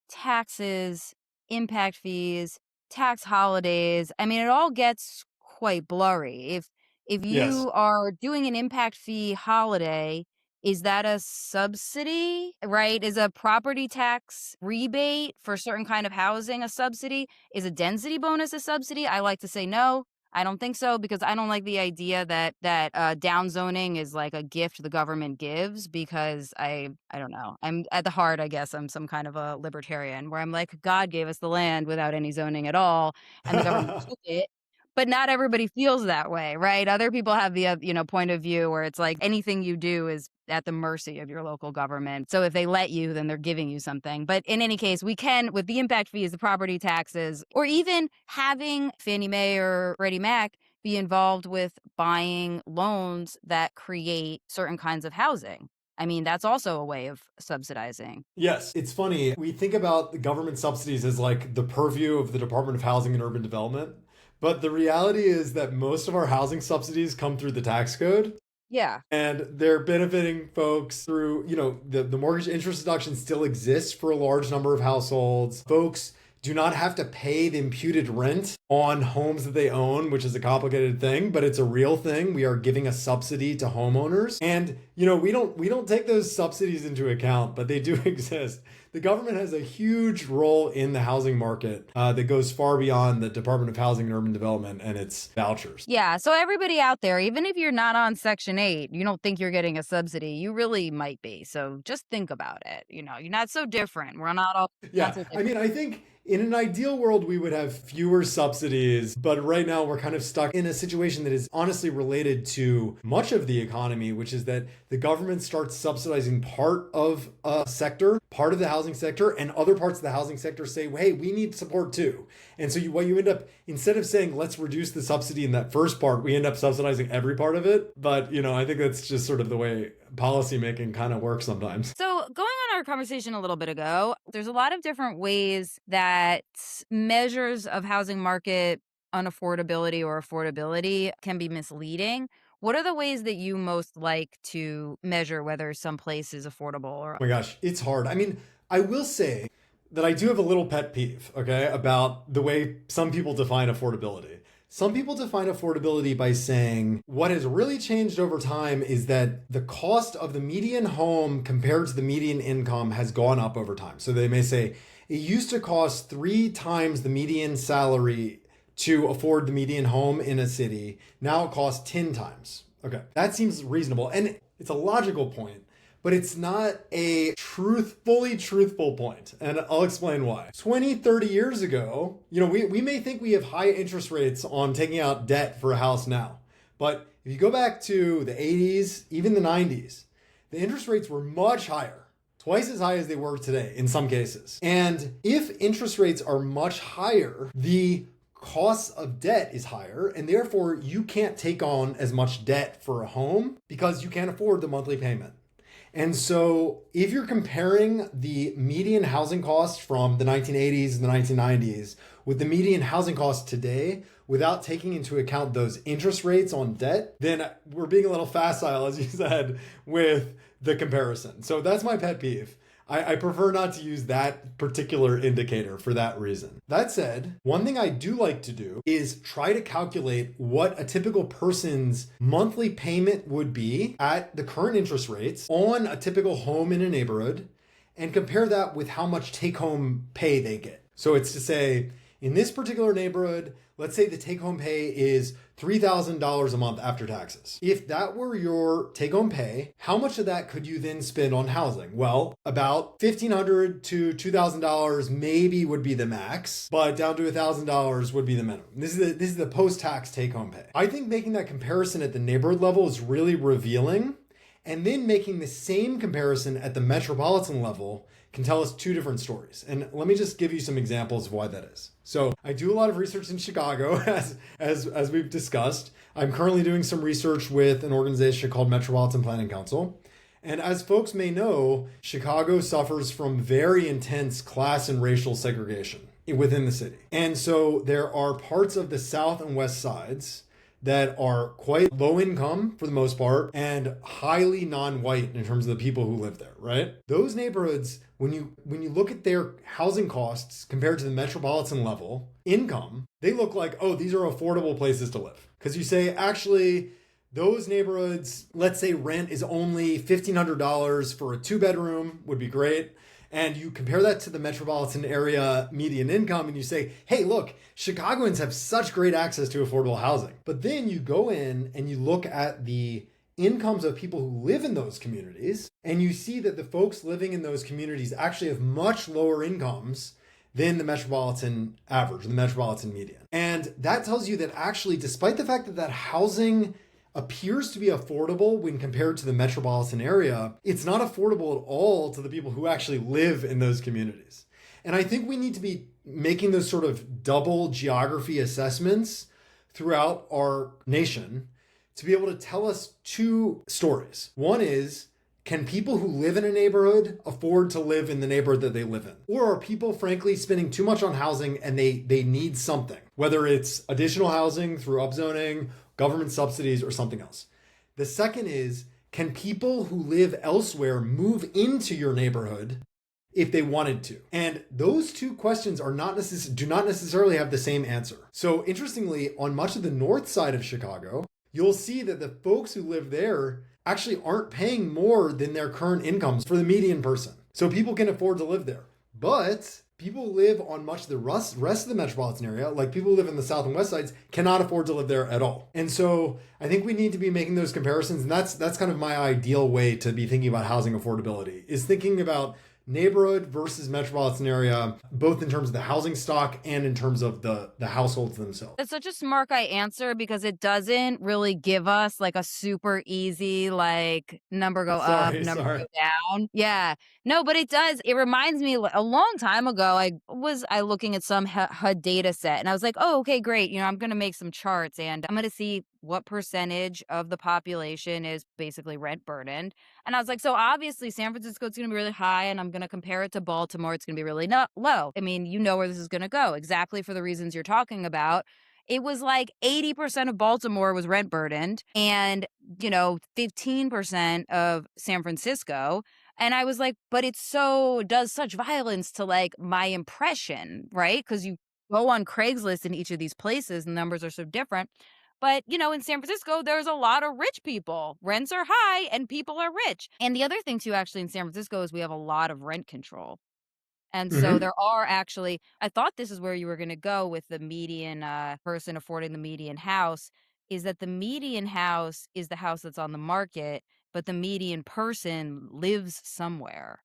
taxes, impact fees, tax holidays, I mean, it all gets quite blurry. If Yes. you are doing an impact fee holiday, is that a subsidy, right? Is a property tax rebate for certain kind of housing a subsidy? Is a density bonus a subsidy? I like to say no. I don't think so, because I don't like the idea that downzoning is like a gift the government gives, because I don't know. I'm at the heart, I guess I'm some kind of a libertarian where I'm like, God gave us the land without any zoning at all, and the government took it. But not everybody feels that way, right? Other people have the point of view where it's like anything you do is at the mercy of your local government. So if they let you, then they're giving you something. But in any case, we can, with the impact fees, the property taxes, or even having Fannie Mae or Freddie Mac be involved with buying loans that create certain kinds of housing. I mean, that's also a way of subsidizing. Yes, it's funny. We think about the government subsidies as like the purview of the Department of Housing and Urban Development. But the reality is that most of our housing subsidies come through the tax code. Yeah. And they're benefiting folks through, the mortgage interest deduction still exists for a large number of households. Folks do not have to pay the imputed rent on homes that they own, which is a complicated thing, but it's a real thing. We are giving a subsidy to homeowners. And, we don't take those subsidies into account, but they do exist. The government has a huge role in the housing market that goes far beyond the Department of Housing and Urban Development and its vouchers. Yeah. So everybody out there, even if you're not on Section 8, you don't think you're getting a subsidy, you really might be. So just think about it. You're not so different. We're not all. Yeah. So I mean, I think in an ideal world, we would have fewer subsidies, but right now we're kind of stuck in a situation that is honestly related to much of the economy, which is that the government starts subsidizing part of a sector, part of the housing sector, and other parts of the housing sector say, hey, we need support too. And so what you end up, instead of saying, let's reduce the subsidy in that first part, we end up subsidizing every part of it. But, I think that's just sort of the way policymaking kind of works sometimes. So going on our conversation a little bit ago, there's a lot of different ways that measures of housing market unaffordability or affordability can be misleading. What are the ways that you most like to measure whether some place is affordable or? Oh my gosh, it's hard. I mean, I will say that I do have a little pet peeve, okay, about the way some people define affordability. Some people define affordability by saying what has really changed over time is that the cost of the median home compared to the median income has gone up over time. So they may say it used to cost 3 times the median salary to afford the median home in a city. Now it costs 10 times. Okay, that seems reasonable. And it's a logical point, but it's not a fully truthful point. And I'll explain why. 20, 30 years ago, we may think we have high interest rates on taking out debt for a house now. But if you go back to the 80s, even the 90s, the interest rates were much higher, twice as high as they were today in some cases. And if interest rates are much higher, the cost of debt is higher, and therefore you can't take on as much debt for a home because you can't afford the monthly payment. And so if you're comparing the median housing cost from the 1980s and the 1990s with the median housing cost today, without taking into account those interest rates on debt, then we're being a little facile, as you said, with the comparison. So that's my pet peeve. I prefer not to use that particular indicator for that reason. That said, one thing I do like to do is try to calculate what a typical person's monthly payment would be at the current interest rates on a typical home in a neighborhood and compare that with how much take-home pay they get. So it's to say, in this particular neighborhood, let's say the take home pay is $3,000 a month after taxes. If that were your take home pay, how much of that could you then spend on housing? Well, about $1,500 to $2,000 maybe would be the max, but down to $1,000 would be the minimum. This is the post-tax take home pay. I think making that comparison at the neighborhood level is really revealing, and then making the same comparison at the metropolitan level can tell us two different stories. And let me just give you some examples of why that is. So I do a lot of research in Chicago, as we've discussed. I'm currently doing some research with an organization called Metropolitan Planning Council. And as folks may know, Chicago suffers from very intense class and racial segregation within the city. And so there are parts of the south and west sides that are quite low income for the most part and highly non-white in terms of the people who live there, right? Those neighborhoods, when you look at their housing costs compared to the metropolitan level income, they look like, oh, these are affordable places to live. Because you say, actually, those neighborhoods, let's say rent is only $1,500 for a 2-bedroom would be great. And you compare that to the metropolitan area median income and you say, hey, look, Chicagoans have such great access to affordable housing. But then you go in and you look at the incomes of people who live in those communities, and you see that the folks living in those communities actually have much lower incomes than the metropolitan average, the metropolitan median. And that tells you that actually, despite the fact that that housing appears to be affordable when compared to the metropolitan area, it's not affordable at all to the people who actually live in those communities. And I think we need to be making those sort of double geography assessments throughout our nation to be able to tell us two stories. One is, can people who live in a neighborhood afford to live in the neighborhood that they live in? Or are people, frankly, spending too much on housing and they need something, whether it's additional housing through upzoning, government subsidies, or something else? The second is, can people who live elsewhere move into your neighborhood if they wanted to? And those two questions do not necessarily have the same answer. So interestingly, on much of the north side of Chicago, you'll see that the folks who live there actually aren't paying more than their current incomes for the median person. So people can afford to live there. But people who live on much of the rest of the metropolitan area, like people who live in the south and west sides, cannot afford to live there at all. And so I think we need to be making those comparisons. And that's kind of my ideal way to be thinking about housing affordability, is thinking about neighborhood versus metropolitan area, both in terms of the housing stock and in terms of the households themselves. It's such a smart guy answer because it doesn't really give us like a super easy, like number go up, number go down. Yeah. No, but it does. It reminds me a long time ago, I looking at some HUD data set and I was like, oh, okay, great. You know, I'm going to make some charts and I'm going to see what percentage of the population is basically rent burdened. And I was like, so obviously San Francisco is going to be really high and I'm going to compare it to Baltimore. It's going to be really low. I mean, you know where this is going to go exactly for the reasons you're talking about. It was like 80% of Baltimore was rent burdened and, 15% of San Francisco. And I was like, but it does such violence to like my impression, right? Because you go on Craigslist in each of these places, and numbers are so different. But, in San Francisco, there's a lot of rich people. Rents are high and people are rich. And the other thing, too, actually, in San Francisco is we have a lot of rent control. And so there are actually, I thought this is where you were going to go with the median person affording the median house, is that the median house is the house that's on the market, but the median person lives somewhere.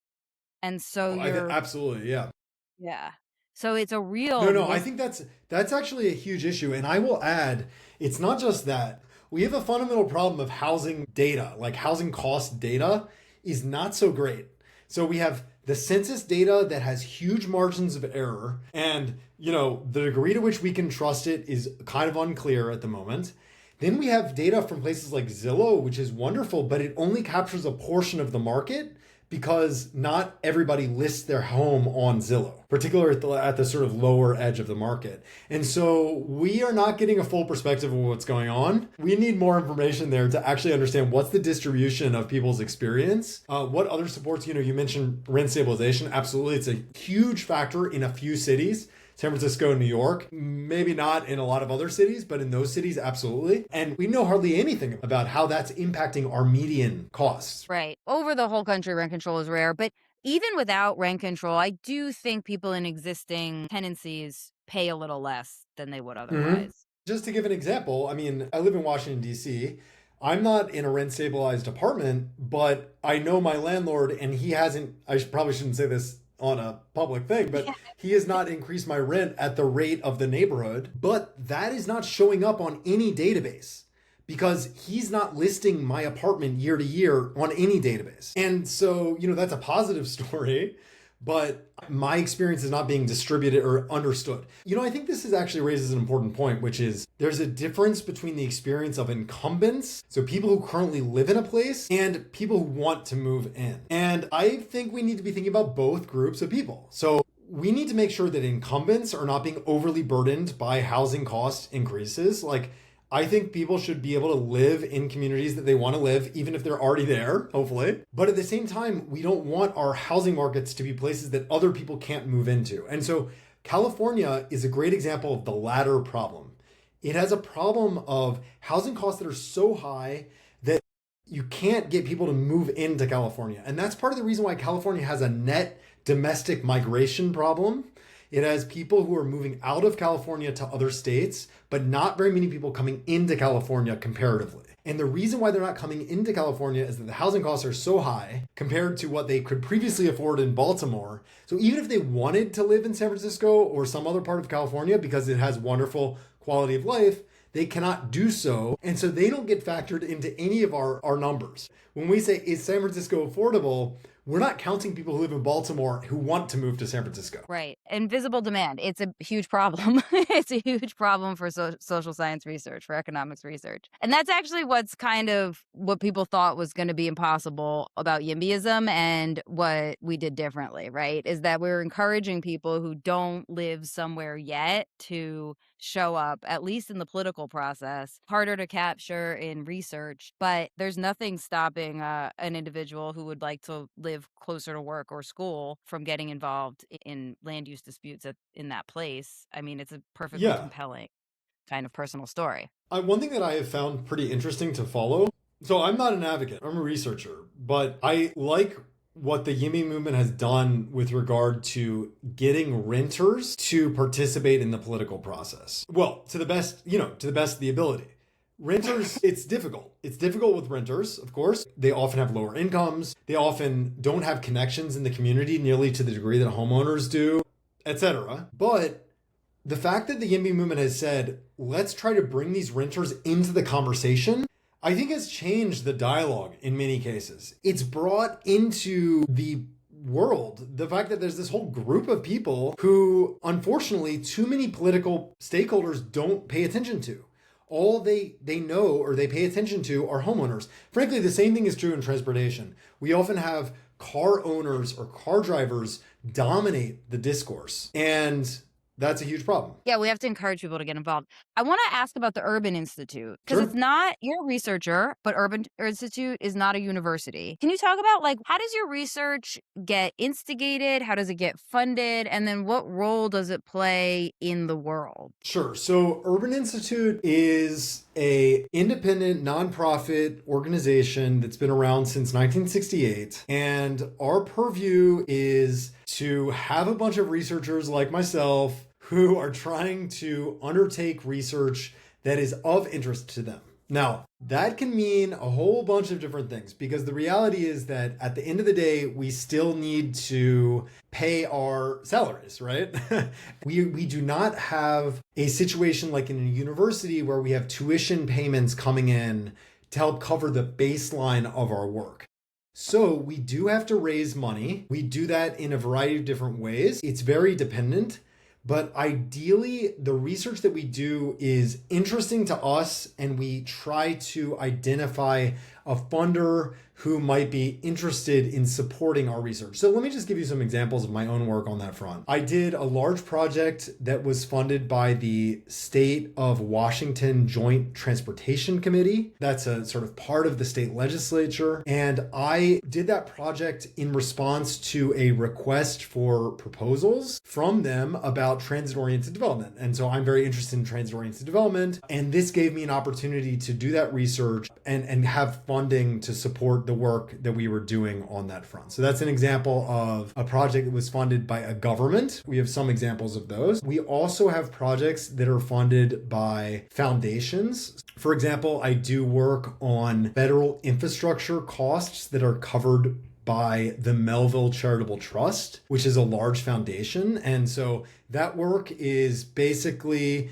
And so Absolutely, yeah. Yeah. So it's a real. No, I think that's actually a huge issue. And I will add, it's not just that. We have a fundamental problem of housing data, like housing cost data is not so great. So we have the census data that has huge margins of error, and the degree to which we can trust it is kind of unclear at the moment. Then we have data from places like Zillow, which is wonderful, but it only captures a portion of the market because not everybody lists their home on Zillow, particularly at the sort of lower edge of the market. And so we are not getting a full perspective of what's going on. We need more information there to actually understand what's the distribution of people's experience. What other supports, you mentioned rent stabilization. Absolutely. It's a huge factor in a few cities. San Francisco, New York, maybe not in a lot of other cities, but in those cities, absolutely. And we know hardly anything about how that's impacting our median costs. Right. Over the whole country, rent control is rare. But even without rent control, I do think people in existing tenancies pay a little less than they would Mhm. otherwise. Just to give an example, I mean, I live in Washington, D.C. I'm not in a rent stabilized apartment, but I know my landlord, and he hasn't, probably shouldn't say this on a public thing, but Yeah. he has not increased my rent at the rate of the neighborhood. But that is not showing up on any database because he's not listing my apartment year to year on any database. And so, that's a positive story, but my experience is not being distributed or understood. I think this actually raises an important point, which is there's a difference between the experience of incumbents, so people who currently live in a place, and people who want to move in. And I think we need to be thinking about both groups of people. So we need to make sure that incumbents are not being overly burdened by housing cost increases. Like, I think people should be able to live in communities that they want to live, even if they're already there, hopefully. But at the same time, we don't want our housing markets to be places that other people can't move into. And so California is a great example of the latter problem. It has a problem of housing costs that are so high that you can't get people to move into California. And that's part of the reason why California has a net domestic migration problem. It has people who are moving out of California to other states, but not very many people coming into California comparatively. And the reason why they're not coming into California is that the housing costs are so high compared to what they could previously afford in Baltimore. So even if they wanted to live in San Francisco or some other part of California because it has wonderful quality of life, they cannot do so. And so they don't get factored into any of our numbers. When we say, is San Francisco affordable? We're not counting people who live in Baltimore who want to move to San Francisco. Right. Invisible demand. It's a huge problem. It's a huge problem for social science research, for economics research. And that's actually what's kind of what people thought was going to be impossible about YIMBYism and what we did differently, right? Is that we're encouraging people who don't live somewhere yet to show up, at least in the political process. Harder to capture in research, but there's nothing stopping an individual who would like to live closer to work or school from getting involved in land use disputes in that place. I mean, it's a perfectly Yeah. compelling kind of personal story. One thing that I have found pretty interesting to follow. So I'm not an advocate, I'm a researcher, but I like what the YIMBY movement has done with regard to getting renters to participate in the political process. Well, to the best of the ability. Renters, it's difficult. It's difficult with renters, of course. They often have lower incomes. They often don't have connections in the community nearly to the degree that homeowners do, etc. But the fact that the YIMBY movement has said, let's try to bring these renters into the conversation, I think has changed the dialogue in many cases. It's brought into the world the fact that there's this whole group of people who, unfortunately, too many political stakeholders don't pay attention to. All they know or they pay attention to are homeowners. Frankly, the same thing is true in transportation. We often have car owners or car drivers dominate the discourse. And that's a huge problem. Yeah, we have to encourage people to get involved. I want to ask about the Urban Institute because Sure. it's not, you're a researcher, but Urban Institute is not a university. Can you talk about how does your research get instigated? How does it get funded? And then what role does it play in the world? Sure. So Urban Institute is a independent nonprofit organization that's been around since 1968. And our purview is to have a bunch of researchers like myself who are trying to undertake research that is of interest to them. Now, that can mean a whole bunch of different things because the reality is that at the end of the day, we still need to pay our salaries, right? we do not have a situation like in a university where we have tuition payments coming in to help cover the baseline of our work. So we do have to raise money. We do that in a variety of different ways. It's very dependent. But ideally, the research that we do is interesting to us, and we try to identify a funder who might be interested in supporting our research. So let me just give you some examples of my own work on that front. I did a large project that was funded by the State of Washington Joint Transportation Committee. That's a sort of part of the state legislature. And I did that project in response to a request for proposals from them about transit-oriented development. And so I'm very interested in transit-oriented development. And this gave me an opportunity to do that research and have funding to support the work that we were doing on that front. So that's an example of a project that was funded by a government. We have some examples of those. We also have projects that are funded by foundations. For example, I do work on federal infrastructure costs that are covered by the Melville Charitable Trust, which is a large foundation. And so that work is basically,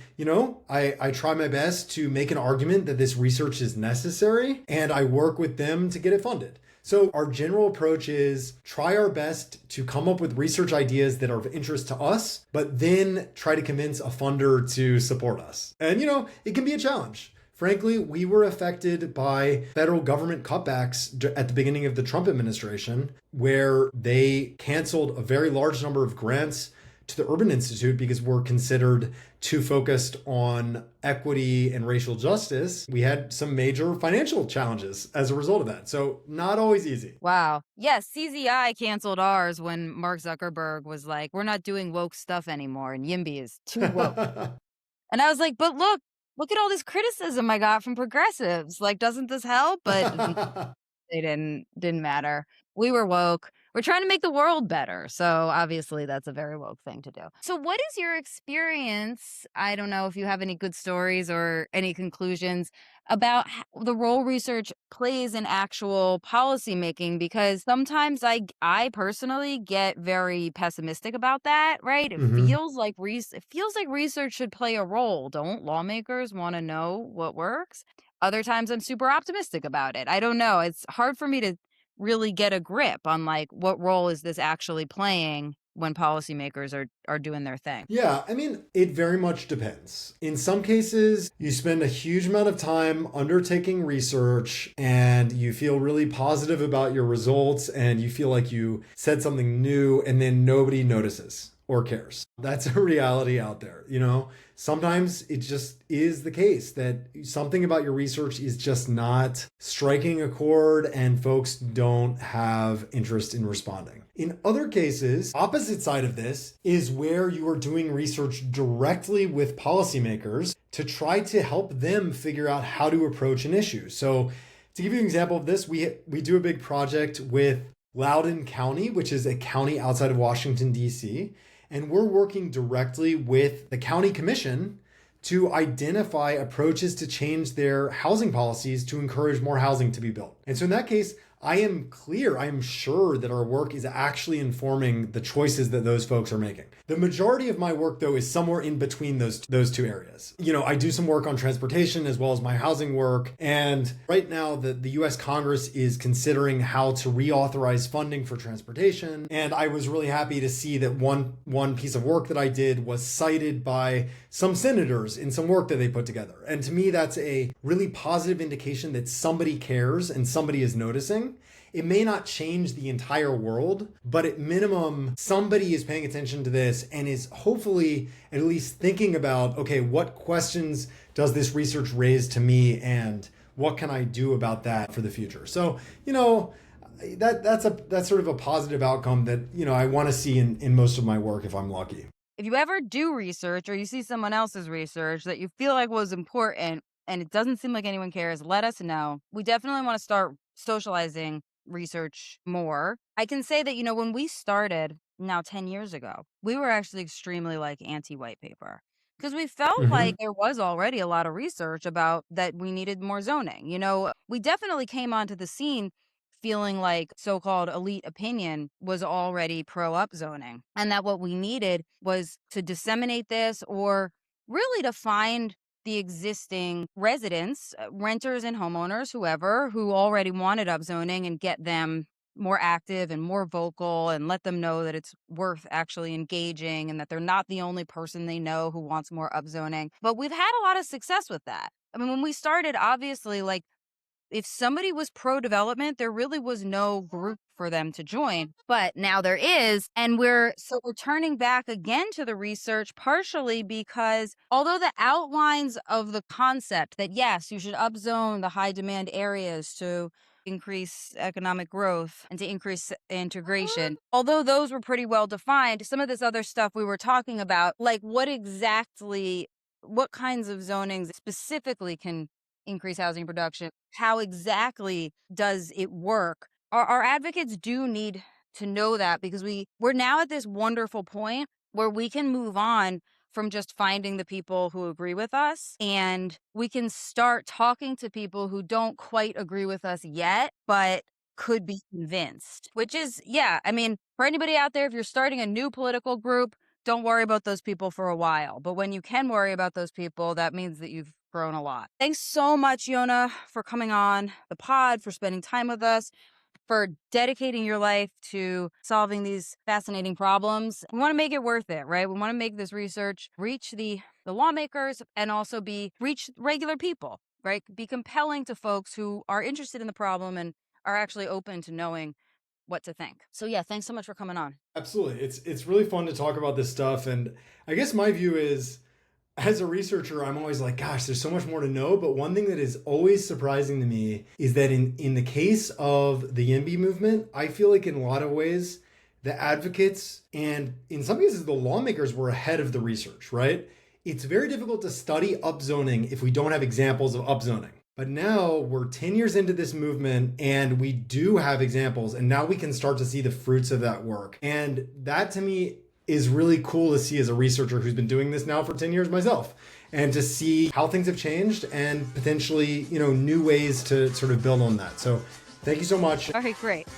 I try my best to make an argument that this research is necessary, and I work with them to get it funded. So our general approach is try our best to come up with research ideas that are of interest to us, but then try to convince a funder to support us. And, it can be a challenge. Frankly, we were affected by federal government cutbacks at the beginning of the Trump administration, where they canceled a very large number of grants to the Urban Institute because we're considered too focused on equity and racial justice. We had some major financial challenges as a result of that. So not always easy. Wow. Yes, CZI canceled ours when Mark Zuckerberg was like, we're not doing woke stuff anymore, and YIMBY is too woke. And I was like, but look at all this criticism I got from progressives. Like, doesn't this help? But they didn't matter. We were woke. We're trying to make the world better. So obviously that's a very woke thing to do. So what is your experience? I don't know if you have any good stories or any conclusions about the role research plays in actual policy making, because sometimes I personally get very pessimistic about that, right? It feels like research should play a role. Don't lawmakers want to know what works? Other times I'm super optimistic about it. I don't know. It's hard for me to really get a grip on like what role is this actually playing when policymakers are doing their thing. Yeah, I mean, it very much depends. In some cases, you spend a huge amount of time undertaking research and you feel really positive about your results and you feel like you said something new and then nobody notices or cares. That's a reality out there, Sometimes it just is the case that something about your research is just not striking a chord and folks don't have interest in responding. In other cases, opposite side of this is where you are doing research directly with policymakers to try to help them figure out how to approach an issue. So to give you an example of this, we do a big project with Loudoun County, which is a county outside of Washington, D.C., and we're working directly with the county commission to identify approaches to change their housing policies to encourage more housing to be built. And so in that case, I am sure that our work is actually informing the choices that those folks are making. The majority of my work, though, is somewhere in between those two areas. I do some work on transportation as well as my housing work. And right now, the US Congress is considering how to reauthorize funding for transportation. And I was really happy to see that one piece of work that I did was cited by some senators in some work that they put together. And to me, that's a really positive indication that somebody cares and somebody is noticing. It may not change the entire world, but at minimum, somebody is paying attention to this and is hopefully at least thinking about, okay, what questions does this research raise to me and what can I do about that for the future? So, that's sort of a positive outcome that, I want to see in most of my work if I'm lucky. If you ever do research or you see someone else's research that you feel like was important and it doesn't seem like anyone cares, let us know. We definitely want to start socializing research more. I can say that, when we started now 10 years ago, we were actually extremely anti-white paper because we felt like there was already a lot of research about that we needed more zoning. We definitely came onto the scene feeling like so-called elite opinion was already pro-upzoning and that what we needed was to disseminate this or really to find the existing residents, renters and homeowners, whoever, who already wanted upzoning and get them more active and more vocal and let them know that it's worth actually engaging and that they're not the only person they know who wants more upzoning. But we've had a lot of success with that. I mean, when we started, obviously, if somebody was pro-development, there really was no group for them to join. But now there is, and we're turning back again to the research, partially because although the outlines of the concept that, yes, you should upzone the high demand areas to increase economic growth and to increase integration, although those were pretty well defined, some of this other stuff we were talking about, like what kinds of zonings specifically can increase housing production. How exactly does it work? Our advocates do need to know that, because we're now at this wonderful point where we can move on from just finding the people who agree with us, and we can start talking to people who don't quite agree with us yet, but could be convinced, which is, yeah, I mean, for anybody out there, if you're starting a new political group, don't worry about those people for a while. But when you can worry about those people, that means that you've grown a lot. Thanks so much, Yonah, for coming on the pod, for spending time with us, for dedicating your life to solving these fascinating problems. We want to make it worth it, right? We want to make this research reach the lawmakers and also reach regular people, right? Be compelling to folks who are interested in the problem and are actually open to knowing what to think. So yeah, thanks so much for coming on. Absolutely. It's really fun to talk about this stuff. And I guess my view is, as a researcher, I'm always like, gosh, there's so much more to know. But one thing that is always surprising to me is that in the case of the YIMBY movement, I feel like in a lot of ways, the advocates and in some cases the lawmakers were ahead of the research, right? It's very difficult to study upzoning if we don't have examples of upzoning. But now we're 10 years into this movement and we do have examples, and now we can start to see the fruits of that work. And that to me is really cool to see as a researcher who's been doing this now for 10 years myself, and to see how things have changed and potentially, new ways to sort of build on that. So thank you so much. All right, great.